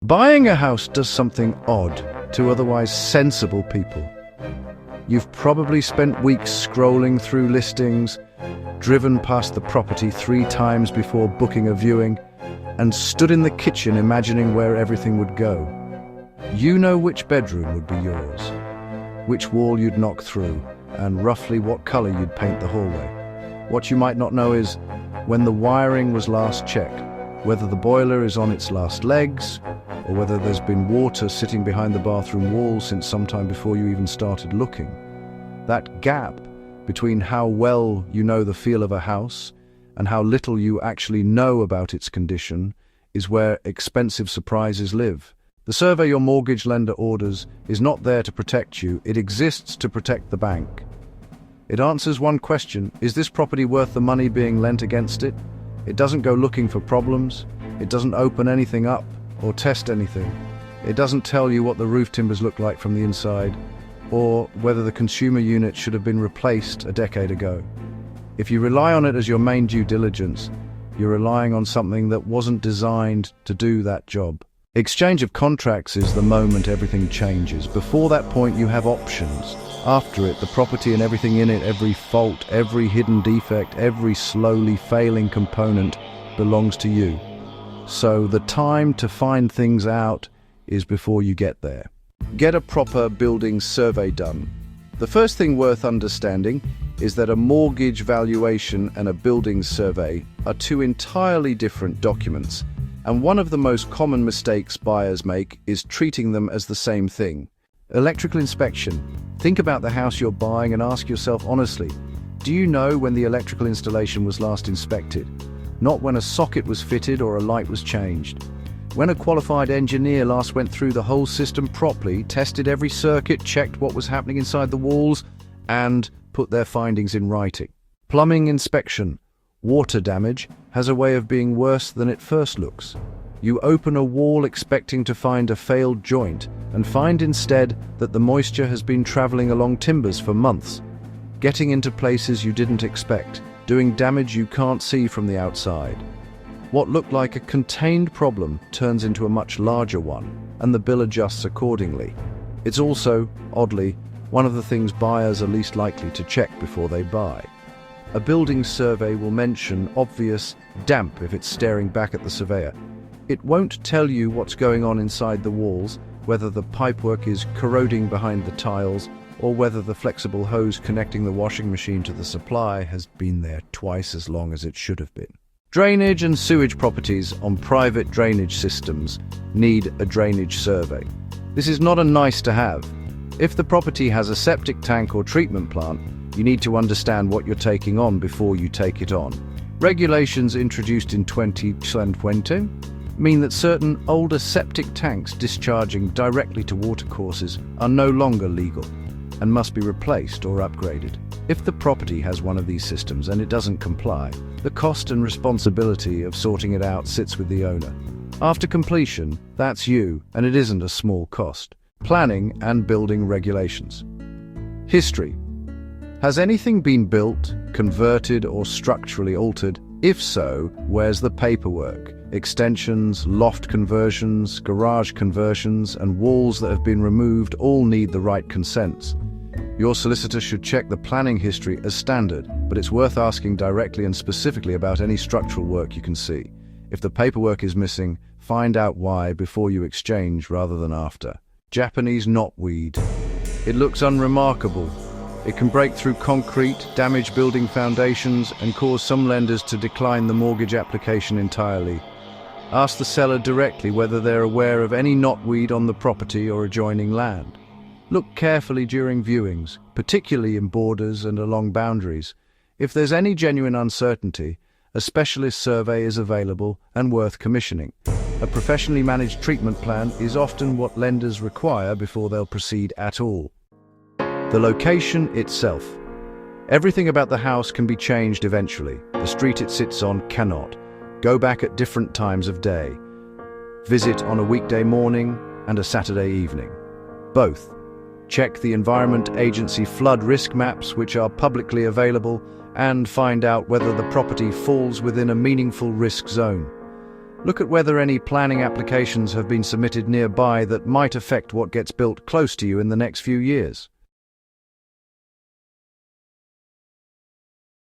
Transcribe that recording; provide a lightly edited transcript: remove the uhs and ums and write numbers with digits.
Buying a house does something odd to otherwise sensible people. You've probably spent weeks scrolling through listings, driven past the property 3 times before booking a viewing, and stood in the kitchen imagining where everything would go. You know which bedroom would be yours, which wall you'd knock through, and roughly what color you'd paint the hallway. What you might not know is when the wiring was last checked, whether the boiler is on its last legs, or whether there's been water sitting behind the bathroom wall since sometime before you even started looking. That gap between how well you know the feel of a house and how little you actually know about its condition is where expensive surprises live. The survey your mortgage lender orders is not there to protect you, it exists to protect the bank. It answers one question: is this property worth the money being lent against it? It doesn't go looking for problems, it doesn't open anything up or test anything. It doesn't tell you what the roof timbers look like from the inside, or whether the consumer unit should have been replaced a decade ago. If you rely on it as your main due diligence, you're relying on something that wasn't designed to do that job. Exchange of contracts is the moment everything changes. Before that point, you have options. After it, the property and everything in it, every fault, every hidden defect, every slowly failing component belongs to you. So the time to find things out is before you get there. Get a proper building survey done. The first thing worth understanding is that a mortgage valuation and a building survey are 2 entirely different documents, and one of the most common mistakes buyers make is treating them as the same thing. Electrical inspection. Think about the house you're buying and ask yourself honestly, do you know when the electrical installation was last inspected? Not when a socket was fitted or a light was changed. When a qualified engineer last went through the whole system properly, tested every circuit, checked what was happening inside the walls, and put their findings in writing. Plumbing inspection. Water damage has a way of being worse than it first looks. You open a wall expecting to find a failed joint and find instead that the moisture has been traveling along timbers for months, getting into places you didn't expect, doing damage you can't see from the outside. What looked like a contained problem turns into a much larger one, and the bill adjusts accordingly. It's also, oddly, one of the things buyers are least likely to check before they buy. A building survey will mention obvious damp if it's staring back at the surveyor. It won't tell you what's going on inside the walls, whether the pipework is corroding behind the tiles, or whether the flexible hose connecting the washing machine to the supply has been there twice as long as it should have been. Drainage and sewage properties on private drainage systems need a drainage survey. This is not a nice to have. If the property has a septic tank or treatment plant, you need to understand what you're taking on before you take it on. Regulations introduced in 2020 mean that certain older septic tanks discharging directly to watercourses are no longer legal and must be replaced or upgraded. If the property has one of these systems and it doesn't comply, the cost and responsibility of sorting it out sits with the owner. After completion, that's you, and it isn't a small cost. Planning and building regulations. History. Has anything been built, converted, or structurally altered? If so, where's the paperwork? Extensions, loft conversions, garage conversions, and walls that have been removed all need the right consents. Your solicitor should check the planning history as standard, but it's worth asking directly and specifically about any structural work you can see. If the paperwork is missing, find out why before you exchange rather than after. Japanese knotweed. It looks unremarkable. It can break through concrete, damage building foundations, and cause some lenders to decline the mortgage application entirely. Ask the seller directly whether they're aware of any knotweed on the property or adjoining land. Look carefully during viewings, particularly in borders and along boundaries. If there's any genuine uncertainty, a specialist survey is available and worth commissioning. A professionally managed treatment plan is often what lenders require before they'll proceed at all. The location itself. Everything about the house can be changed eventually. The street it sits on cannot. Go back at different times of day. Visit on a weekday morning and a Saturday evening. Both. Check the Environment Agency flood risk maps, which are publicly available, and find out whether the property falls within a meaningful risk zone. Look at whether any planning applications have been submitted nearby that might affect what gets built close to you in the next few years.